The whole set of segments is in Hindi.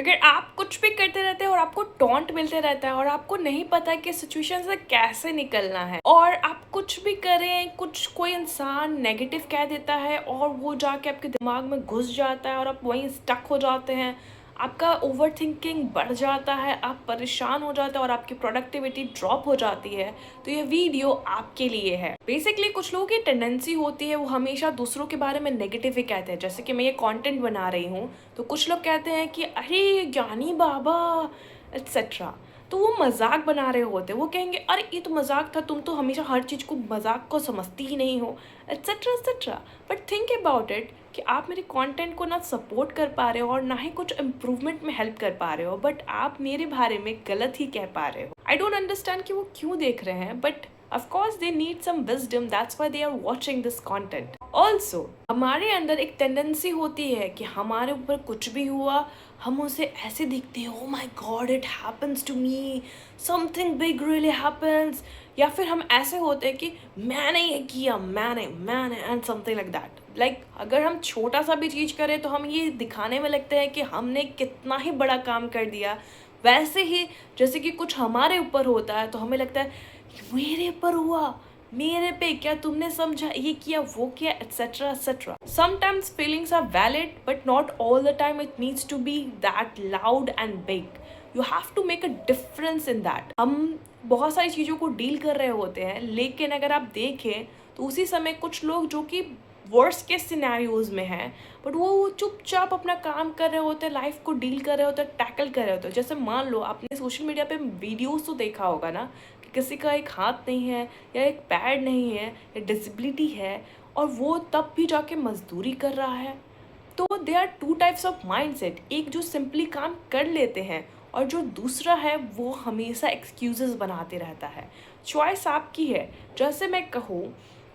अगर आप कुछ भी करते रहते हैं और आपको टॉन्ट मिलते रहता है और आपको नहीं पता कि सिचुएशन से कैसे निकलना है, और आप कुछ भी करें, कुछ कोई इंसान नेगेटिव कह देता है और वो जाके आपके दिमाग में घुस जाता है और आप वहीं स्टक हो जाते हैं, आपका ओवर थिंकिंग बढ़ जाता है, आप परेशान हो जाते हैं और आपकी प्रोडक्टिविटी ड्रॉप हो जाती है, तो ये वीडियो आपके लिए है। बेसिकली कुछ लोगों की टेंडेंसी होती है वो हमेशा दूसरों के बारे में नेगेटिव ही कहते हैं। जैसे कि मैं ये कंटेंट बना रही हूँ तो कुछ लोग कहते हैं कि अरे ज्ञानी बाबा एट्सेट्रा, तो वो मजाक बना रहे होते हैं। वो कहेंगे अरे ये तो मजाक था, तुम तो हमेशा हर चीज़ को मजाक को समझती ही नहीं हो, etcetera etcetera. But think about it कि आप मेरे कंटेंट को ना सपोर्ट कर पा रहे हो और ना ही कुछ इम्प्रूवमेंट में हेल्प कर पा रहे हो, बट आप मेरे बारे में गलत ही कह पा रहे हो। आई डोंट अंडरस्टैंड कि वो क्यों देख रहे हैं, but of course they need some wisdom, that's why they are watching this content. Also हमारे अंदर एक टेंडेंसी होती है कि हमारे ऊपर कुछ भी हुआ हम उसे ऐसे देखते हैं, oh my god it happens to me, something big really happens, या फिर हम ऐसे होते हैं कि मैंने ये किया, मैंने and something like that. Like अगर हम छोटा सा भी चीज़ करें तो हम ये दिखाने में लगते हैं कि हमने कितना ही बड़ा काम कर दिया। वैसे ही जैसे कि कुछ हमारे ऊपर होता है तो हमें लगता है मेरे पर हुआ, मेरे पे क्या तुमने समझा, ये किया वो किया, etcetera etcetera. Sometimes feelings are valid but not all the time it needs to be that loud and big. You have to make a difference in that. हम बहुत सारी चीज़ों को डील कर रहे होते हैं, लेकिन अगर आप देखें तो उसी समय कुछ लोग जो कि वर्स्ट के सिनेरियोज में हैं, बट वो चुपचाप अपना काम कर रहे होते हैं, लाइफ को डील कर रहे होते हैं, टैकल कर रहे होते हैं। जैसे मान लो आपने सोशल मीडिया पे वीडियोस तो देखा होगा ना कि किसी का एक हाथ नहीं है या एक पैर नहीं है या डिसेबिलिटी है और वो तब भी जाके मजदूरी कर रहा है। तो they are two types of mindset, एक जो सिंपली काम कर लेते हैं और जो दूसरा है वो हमेशा एक्सक्यूजेस बनाते रहता है। चॉइस आपकी है। जैसे मैं कहूँ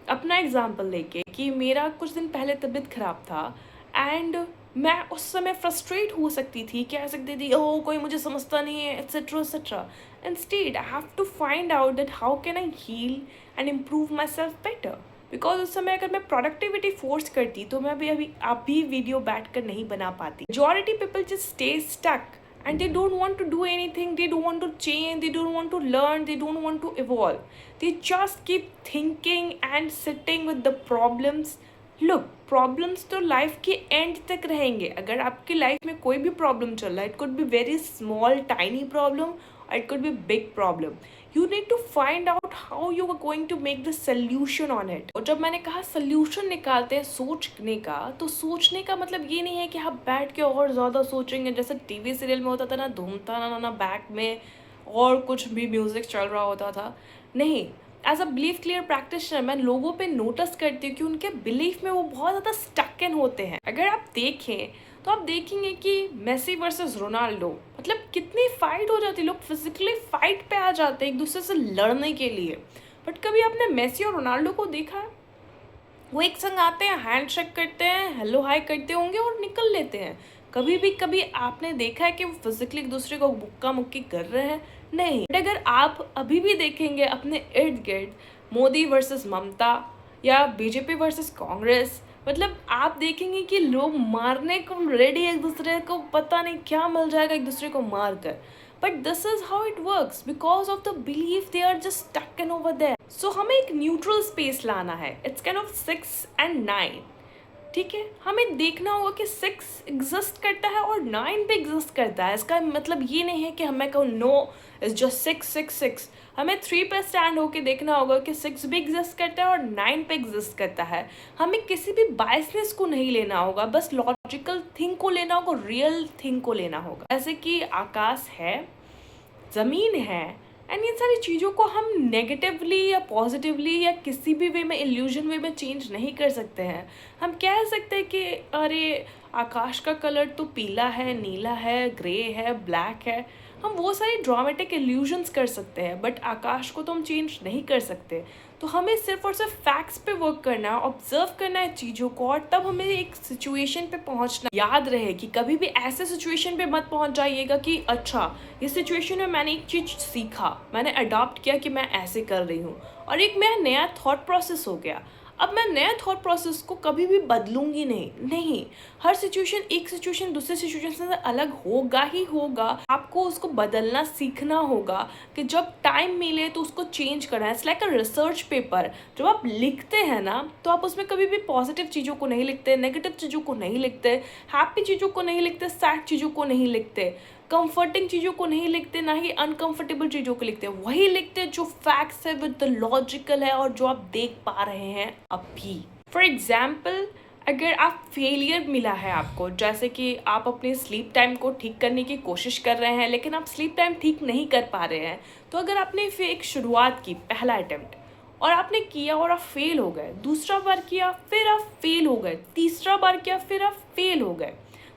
अपना एग्जांपल लेके कि मेरा कुछ दिन पहले तबीयत ख़राब था एंड मैं उस समय फ्रस्ट्रेट हो सकती थी, कह सकती थी ओह कोई मुझे समझता नहीं है etcetera etcetera. Instead I have to find out that how can I heal and improve myself better. Because उस समय अगर मैं प्रोडक्टिविटी फोर्स करती तो मैं अभी वीडियो बैठ कर नहीं बना पाती। Majority people just stay stuck and they don't want to do anything, they don't want to change, they don't want to learn, they don't want to evolve, they just keep thinking and sitting with the problems. Look, problems तो लाइफ के एंड तक रहेंगे। अगर आपकी लाइफ में कोई भी प्रॉब्लम चल रहा है, it could be very small tiny problem और it could be big problem, you need to find out how you are going to make the solution on it. और जब मैंने कहा सोल्यूशन निकालते हैं सोचने का, तो सोचने का मतलब ये नहीं है कि आप बैठ के और ज़्यादा सोचेंगे जैसे टीवी सीरियल में होता था ना, धूमता ना बैक में और कुछ भी म्यूज़िक चल रहा होता था। नहीं, as a belief clear practitioner मैं लोगों पे नोटिस करती हूँ कि उनके बिलीफ में वो बहुत ज़्यादा स्टक इन होते हैं। अगर आप देखें तो आप देखेंगे कि मेसी वर्सेस रोनाल्डो, मतलब कितनी फाइट हो जाती है, लोग फिजिकली फाइट पे आ जाते हैं एक दूसरे से लड़ने के लिए। बट कभी आपने मेसी और रोनाल्डो को देखा है? वो एक संग आते हैं, हैंड शेक करते हैं, हेलो हाय करते होंगे और निकल लेते हैं। कभी आपने देखा है कि वो फिजिकली एक दूसरे को मुक्का मुक्की कर रहे हैं? नहीं। बट अगर आप अभी भी देखेंगे अपने इर्द गिर्द मोदी वर्सेस ममता या बीजेपी वर्सेस कांग्रेस, मतलब आप देखेंगे कि लोग मारने को रेडी है एक दूसरे को, पता नहीं क्या मिल जाएगा एक दूसरे को मार कर। But this is how it works because of the belief they are just stuck in over there. So हमें एक न्यूट्रल स्पेस लाना है। It's kind of 6 and 9। ठीक है, हमें देखना होगा कि 6 एग्जिस्ट करता है और 9 भी एग्जिस्ट करता है। इसका मतलब ये नहीं है कि हमें कहूँ नो इज जस्ट 6 हमें 3 पे स्टैंड होकर देखना होगा कि 6 भी एग्जिस्ट करता है और 9 पे एग्जिस्ट करता है। हमें किसी भी बायसनेस को नहीं लेना होगा, बस लॉजिकल थिंग को लेना होगा, रियल थिंग को लेना होगा। जैसे कि आकाश है, ज़मीन है, एंड इन सारी चीज़ों को हम नेगेटिवली या पॉजिटिवली या किसी भी वे में इल्यूजन वे में चेंज नहीं कर सकते हैं। हम कह सकते हैं कि अरे आकाश का कलर तो पीला है, नीला है, ग्रे है, ब्लैक है, हम वो सारी ड्रामेटिक इल्यूजन्स कर सकते हैं, बट आकाश को तो हम चेंज नहीं कर सकते। तो हमें सिर्फ और सिर्फ फैक्ट्स पे वर्क करना है, ऑब्जर्व करना है चीज़ों को, और तब हमें एक सिचुएशन पे पहुंचना। याद रहे कि कभी भी ऐसे सिचुएशन पे मत पहुंच जाइएगा कि अच्छा इस सिचुएशन में मैंने एक चीज़ सीखा, मैंने अडॉप्ट किया कि मैं ऐसे कर रही हूँ और एक मेरा नया थॉट प्रोसेस हो गया। अब मैं नया थॉट प्रोसेस को कभी भी बदलूंगी नहीं। हर सिचुएशन, एक सिचुएशन दूसरे सिचुएशन से अलग होगा ही होगा। आपको उसको बदलना सीखना होगा कि जब टाइम मिले तो उसको चेंज करना है। It's like a research paper. जब आप लिखते हैं ना तो आप उसमें कभी भी पॉजिटिव चीज़ों को नहीं लिखते, नेगेटिव चीज़ों को नहीं लिखते, हैप्पी चीज़ों को नहीं लिखते, सैड चीज़ों को नहीं लिखते, कंफर्टिंग चीज़ों को नहीं लिखते, ना ही अनकंफर्टेबल चीज़ों को लिखते। वही लिखते जो फैक्ट्स है, विद द लॉजिकल है और जो आप देख पा रहे हैं अभी। फॉर एग्जाम्पल, अगर आप फेलियर मिला है आपको, जैसे कि आप अपने स्लीप टाइम को ठीक करने की कोशिश कर रहे हैं लेकिन आप स्लीप टाइम ठीक नहीं कर पा रहे हैं, तो अगर आपने फिर एक शुरुआत की, पहला अटेम्प्ट, और आपने किया और आप फेल हो गए, दूसरा बार किया फिर आप फेल हो गए, तीसरा बार किया फिर आप फेल हो गए,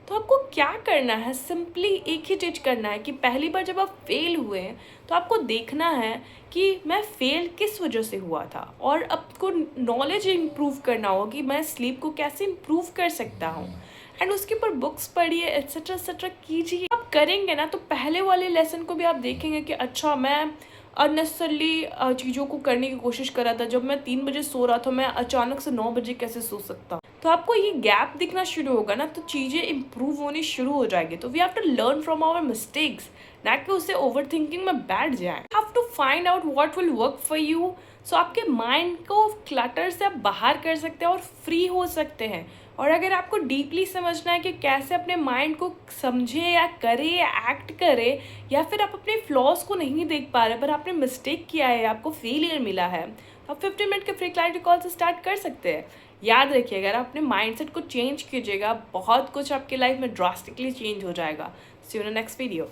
तो आपको क्या करना है? सिंपली एक ही चीज़ करना है कि पहली बार जब आप फेल हुए तो आपको देखना है कि मैं फेल किस वजह से हुआ था, और आपको नॉलेज इम्प्रूव करना होगा कि मैं स्लीप को कैसे इम्प्रूव कर सकता हूँ, एंड उसके ऊपर बुक्स पढ़िए, एट्सेट्रा कीजिए। आप करेंगे ना तो पहले वाले लेसन को भी आप देखेंगे कि अच्छा, मैं अननेसेसरली चीज़ों को करने की कोशिश कर रहा था। जब मैं 3 बजे सो रहा था, मैं अचानक से 9 बजे कैसे सो सकता हूँ? तो आपको ये गैप दिखना शुरू होगा ना, तो चीज़ें इम्प्रूव होनी शुरू हो जाएगी। तो we have to learn from our mistakes, ना कि उसे ओवर थिंकिंग में बैठ जाए। Have to find out what will work for you. So आपके माइंड को क्लटर से आप बाहर कर सकते हैं और फ्री हो सकते हैं। और अगर आपको डीपली समझना है कि कैसे अपने माइंड को समझे या करे या एक्ट करे, या फिर आप अपने फ्लॉज को नहीं देख पा रहे पर आपने मिस्टेक किया है, आपको फेलियर मिला है, तो आप 15 मिनट के फ्री क्लैरिटी कॉल से स्टार्ट कर सकते हैं। याद रखिए, अगर आप अपने माइंडसेट को चेंज कीजिएगा, बहुत कुछ आपकी लाइफ में ड्रास्टिकली चेंज हो जाएगा। सी यू इन नेक्स्ट वीडियो।